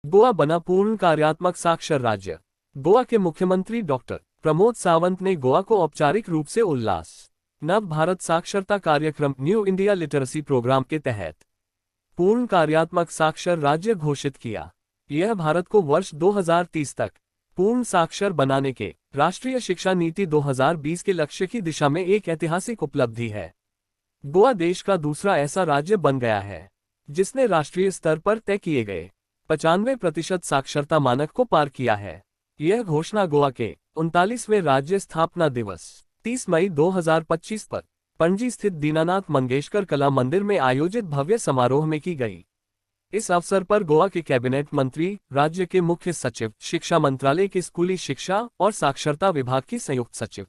गोवा बना पूर्ण कार्यात्मक साक्षर राज्य। गोवा के मुख्यमंत्री डॉक्टर प्रमोद सावंत ने गोवा को औपचारिक रूप से उल्लास नव भारत साक्षरता कार्यक्रम न्यू इंडिया लिटरेसी प्रोग्राम के तहत पूर्ण कार्यात्मक साक्षर राज्य घोषित किया। यह भारत को वर्ष 2030 तक पूर्ण साक्षर बनाने के राष्ट्रीय शिक्षा नीति 2020 के लक्ष्य की दिशा में एक ऐतिहासिक उपलब्धि है। गोवा देश का दूसरा ऐसा राज्य बन गया है जिसने राष्ट्रीय स्तर पर तय किए गए 95% साक्षरता मानक को पार किया है। यह घोषणा गोवा के 39वें राज्य स्थापना दिवस 30 मई 2025 पर पणजी स्थित दीनानाथ मंगेशकर कला मंदिर में आयोजित भव्य समारोह में की गई। इस अवसर पर गोवा के कैबिनेट मंत्री, राज्य के मुख्य सचिव, शिक्षा मंत्रालय के स्कूली शिक्षा और साक्षरता विभाग की संयुक्त सचिव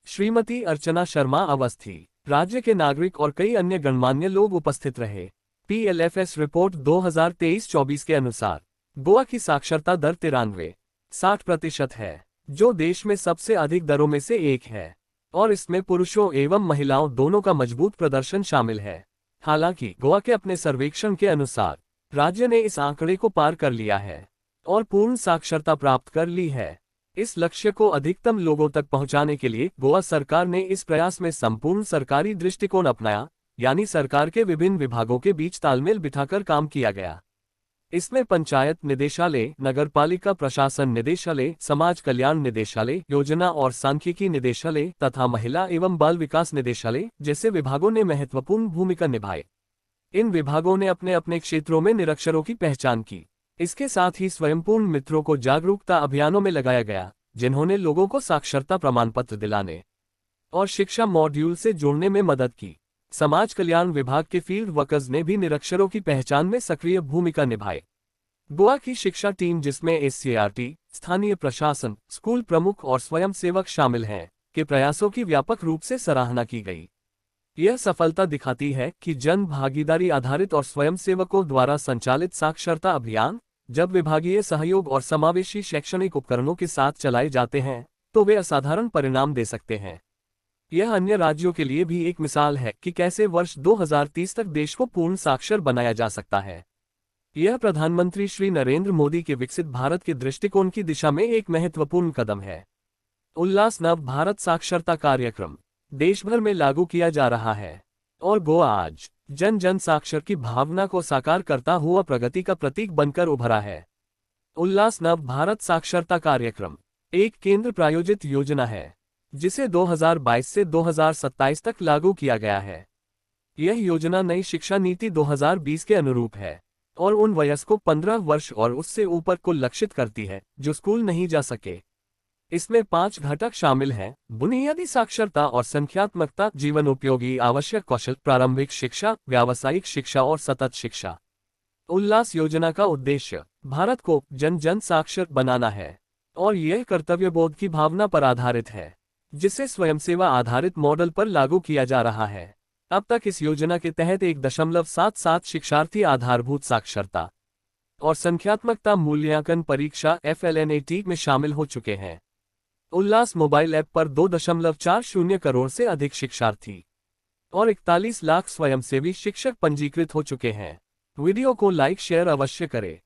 श्रीमती अर्चना शर्मा अवस्थी, राज्य के नागरिक और कई अन्य गणमान्य लोग उपस्थित रहे। PLFS रिपोर्ट 2023-24 के अनुसार गोवा की साक्षरता दर 93.60% है, जो देश में सबसे अधिक दरों में से एक है और इसमें पुरुषों एवं महिलाओं दोनों का मजबूत प्रदर्शन शामिल है। हालांकि गोवा के अपने सर्वेक्षण के अनुसार राज्य ने इस आंकड़े को पार कर लिया है और पूर्ण साक्षरता प्राप्त कर ली है। इस लक्ष्य को अधिकतम लोगों तक पहुंचाने के लिए गोवा सरकार ने इस प्रयास में संपूर्ण सरकारी दृष्टिकोण अपनाया, यानी सरकार के विभिन्न विभागों के बीच तालमेल बिठाकर काम किया गया। इसमें पंचायत निदेशालय, नगरपालिका प्रशासन निदेशालय, समाज कल्याण निदेशालय, योजना और सांख्यिकी निदेशालय तथा महिला एवं बाल विकास निदेशालय जैसे विभागों ने महत्वपूर्ण भूमिका निभाई। इन विभागों ने अपने अपने क्षेत्रों में निरक्षरों की पहचान की। इसके साथ ही स्वयंपूर्ण मित्रों को जागरूकता अभियानों में लगाया गया, जिन्होंने लोगों को साक्षरता प्रमाण पत्र दिलाने और शिक्षा मॉड्यूल से जोड़ने में मदद की। समाज कल्याण विभाग के फील्ड वर्कर्स ने भी निरक्षरों की पहचान में सक्रिय भूमिका निभाई। गोवा की शिक्षा टीम, जिसमें SCRT, स्थानीय प्रशासन, स्कूल प्रमुख और स्वयंसेवक शामिल हैं, के प्रयासों की व्यापक रूप से सराहना की गई। यह सफलता दिखाती है कि जन भागीदारी आधारित और स्वयंसेवकों द्वारा संचालित साक्षरता अभियान जब विभागीय सहयोग और समावेशी शैक्षणिक उपकरणों के साथ चलाए जाते हैं तो वे असाधारण परिणाम दे सकते हैं। यह अन्य राज्यों के लिए भी एक मिसाल है कि कैसे वर्ष 2030 तक देश को पूर्ण साक्षर बनाया जा सकता है। यह प्रधानमंत्री श्री नरेंद्र मोदी के विकसित भारत के दृष्टिकोण की दिशा में एक महत्वपूर्ण कदम है। उल्लास नव भारत साक्षरता कार्यक्रम देश भर में लागू किया जा रहा है और गोवा आज जन जन साक्षर की भावना को साकार करता हुआ प्रगति का प्रतीक बनकर उभरा है। उल्लास नव भारत साक्षरता कार्यक्रम एक केंद्र प्रायोजित योजना है जिसे 2022 से 2027 तक लागू किया गया है। यह योजना नई शिक्षा नीति 2020 के अनुरूप है और उन वयस्कों 15 वर्ष और उससे ऊपर को लक्षित करती है जो स्कूल नहीं जा सके। इसमें 5 घटक शामिल हैं: बुनियादी साक्षरता और संख्यात्मकता, जीवनोपयोगी आवश्यक कौशल, प्रारंभिक शिक्षा, व्यावसायिक शिक्षा और सतत शिक्षा। उल्लास योजना का उद्देश्य भारत को जन जन साक्षर बनाना है और यह कर्तव्यबोध की भावना पर आधारित है, जिसे स्वयंसेवा आधारित मॉडल पर लागू किया जा रहा है। अब तक इस योजना के तहत 1.77 शिक्षार्थी आधारभूत साक्षरता और संख्यात्मकता मूल्यांकन परीक्षा FLNAT में शामिल हो चुके हैं। उल्लास मोबाइल ऐप पर 2.40 करोड़ से अधिक शिक्षार्थी और 41 लाख स्वयंसेवी शिक्षक पंजीकृत हो चुके हैं। वीडियो को लाइक शेयर अवश्य करें।